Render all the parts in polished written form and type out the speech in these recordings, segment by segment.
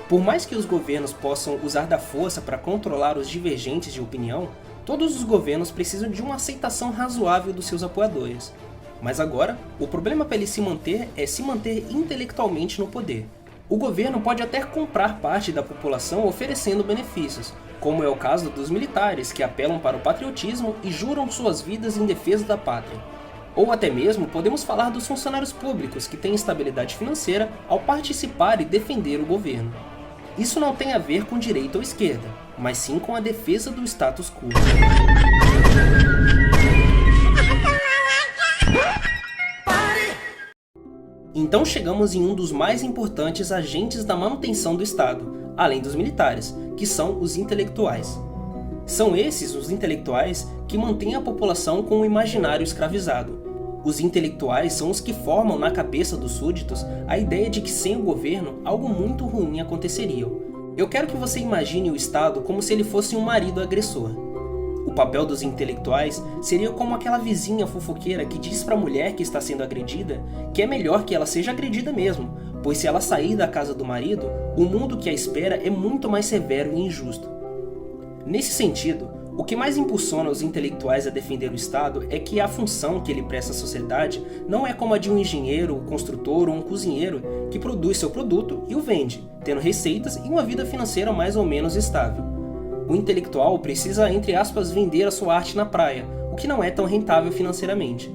Por mais que os governos possam usar da força para controlar os divergentes de opinião, todos os governos precisam de uma aceitação razoável dos seus apoiadores. Mas agora, o problema para ele se manter é se manter intelectualmente no poder. O governo pode até comprar parte da população oferecendo benefícios, como é o caso dos militares que apelam para o patriotismo e juram suas vidas em defesa da pátria. Ou até mesmo podemos falar dos funcionários públicos que têm estabilidade financeira ao participar e defender o governo. Isso não tem a ver com direita ou esquerda, mas sim com a defesa do status quo. Então chegamos em um dos mais importantes agentes da manutenção do Estado, além dos militares, que são os intelectuais. São esses os intelectuais que mantêm a população com o imaginário escravizado. Os intelectuais são os que formam na cabeça dos súditos a ideia de que sem o governo algo muito ruim aconteceria. Eu quero que você imagine o Estado como se ele fosse um marido agressor. O papel dos intelectuais seria como aquela vizinha fofoqueira que diz para a mulher que está sendo agredida que é melhor que ela seja agredida mesmo, pois se ela sair da casa do marido, o mundo que a espera é muito mais severo e injusto. Nesse sentido, o que mais impulsiona os intelectuais a defender o Estado é que a função que ele presta à sociedade não é como a de um engenheiro, um construtor ou um cozinheiro que produz seu produto e o vende, tendo receitas e uma vida financeira mais ou menos estável. O intelectual precisa, entre aspas, vender a sua arte na praia, o que não é tão rentável financeiramente.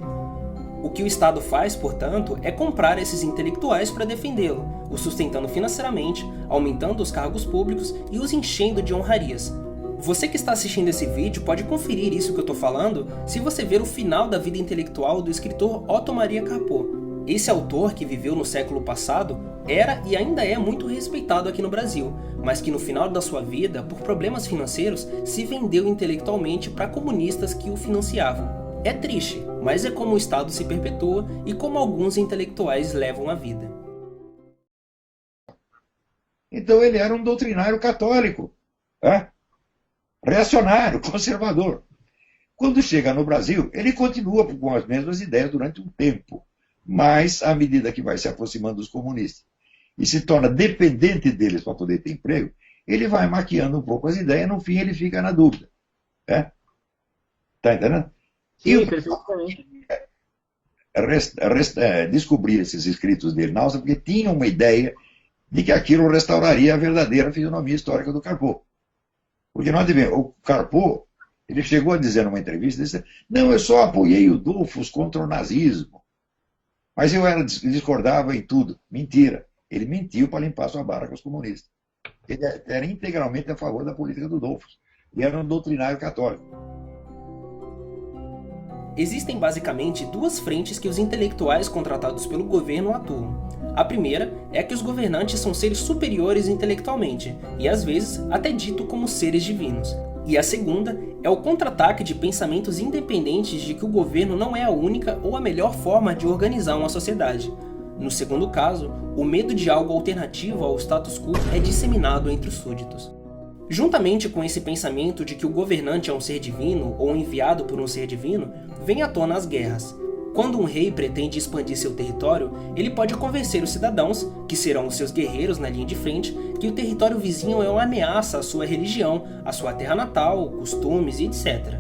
O que o Estado faz, portanto, é comprar esses intelectuais para defendê-lo, os sustentando financeiramente, aumentando os cargos públicos e os enchendo de honrarias. Você que está assistindo esse vídeo pode conferir isso que eu estou falando se você ver o final da vida intelectual do escritor Otto Maria Carpo. Esse autor, que viveu no século passado, era e ainda é muito respeitado aqui no Brasil, mas que no final da sua vida, por problemas financeiros, se vendeu intelectualmente para comunistas que o financiavam. É triste, mas é como o Estado se perpetua e como alguns intelectuais levam a vida. Então ele era um doutrinário católico, reacionário, conservador. Quando chega no Brasil, ele continua com as mesmas ideias durante um tempo, mas à medida que vai se aproximando dos comunistas e se torna dependente deles para poder ter emprego, ele vai maquiando um pouco as ideias e no fim ele fica na dúvida. Tá entendendo? Sim, perfeitamente. Descobri esses escritos dele na Áustria porque tinha uma ideia de que aquilo restauraria a verdadeira fisionomia histórica do Carpo. Porque nós devemos, o Carpo, ele chegou a dizer numa entrevista, disse, não, eu só apoiei o Dollfuss contra o nazismo, mas eu discordava em tudo. Mentira. Ele mentiu para limpar sua barra com os comunistas. Ele era integralmente a favor da política do Dollfuss. E era um doutrinário católico. Existem basicamente duas frentes que os intelectuais contratados pelo governo atuam. A primeira é que os governantes são seres superiores intelectualmente, e às vezes até dito como seres divinos. E a segunda é o contra-ataque de pensamentos independentes de que o governo não é a única ou a melhor forma de organizar uma sociedade. No segundo caso, o medo de algo alternativo ao status quo é disseminado entre os súditos. Juntamente com esse pensamento de que o governante é um ser divino ou enviado por um ser divino, vem à tona as guerras. Quando um rei pretende expandir seu território, ele pode convencer os cidadãos, que serão os seus guerreiros na linha de frente, que o território vizinho é uma ameaça à sua religião, à sua terra natal, costumes e etc.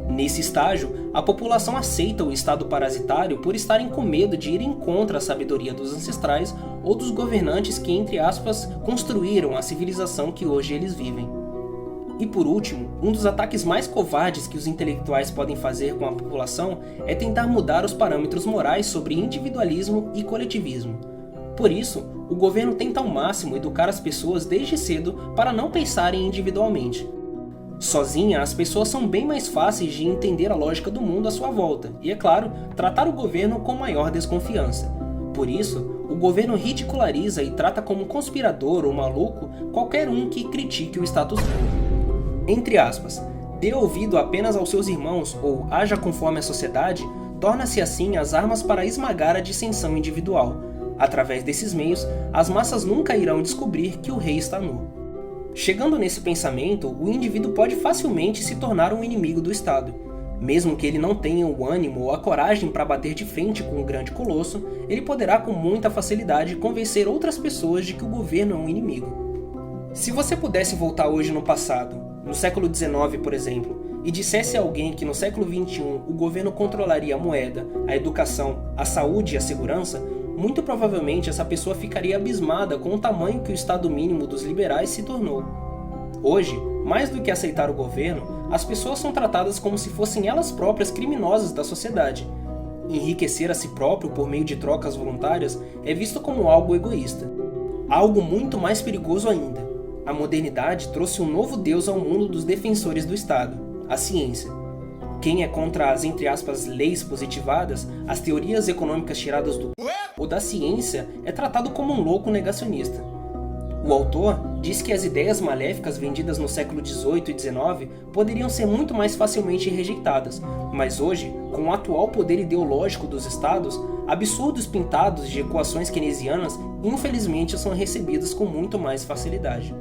Nesse estágio, a população aceita o estado parasitário por estarem com medo de ir contra a sabedoria dos ancestrais ou dos governantes que, entre aspas, construíram a civilização que hoje eles vivem. E por último, um dos ataques mais covardes que os intelectuais podem fazer com a população é tentar mudar os parâmetros morais sobre individualismo e coletivismo. Por isso, o governo tenta ao máximo educar as pessoas desde cedo para não pensarem individualmente. Sozinha, as pessoas são bem mais fáceis de entender a lógica do mundo à sua volta e, é claro, tratar o governo com maior desconfiança. Por isso, o governo ridiculariza e trata como conspirador ou maluco qualquer um que critique o status quo. Entre aspas, dê ouvido apenas aos seus irmãos ou haja conforme a sociedade, torna-se assim as armas para esmagar a dissensão individual. Através desses meios, as massas nunca irão descobrir que o rei está nu. Chegando nesse pensamento, o indivíduo pode facilmente se tornar um inimigo do Estado. Mesmo que ele não tenha o ânimo ou a coragem para bater de frente com o grande colosso, ele poderá com muita facilidade convencer outras pessoas de que o governo é um inimigo. Se você pudesse voltar hoje no passado, no século XIX, por exemplo, e dissesse a alguém que no século XXI o governo controlaria a moeda, a educação, a saúde e a segurança, muito provavelmente essa pessoa ficaria abismada com o tamanho que o estado mínimo dos liberais se tornou. Hoje, mais do que aceitar o governo, as pessoas são tratadas como se fossem elas próprias criminosas da sociedade. Enriquecer a si próprio por meio de trocas voluntárias é visto como algo egoísta. Algo muito mais perigoso ainda. A modernidade trouxe um novo deus ao mundo dos defensores do Estado, a ciência. Quem é contra as, entre aspas, leis positivadas, as teorias econômicas tiradas do ou da ciência, é tratado como um louco negacionista. O autor diz que as ideias maléficas vendidas no século XVIII e XIX poderiam ser muito mais facilmente rejeitadas, mas hoje, com o atual poder ideológico dos estados, absurdos pintados de equações keynesianas infelizmente são recebidos com muito mais facilidade.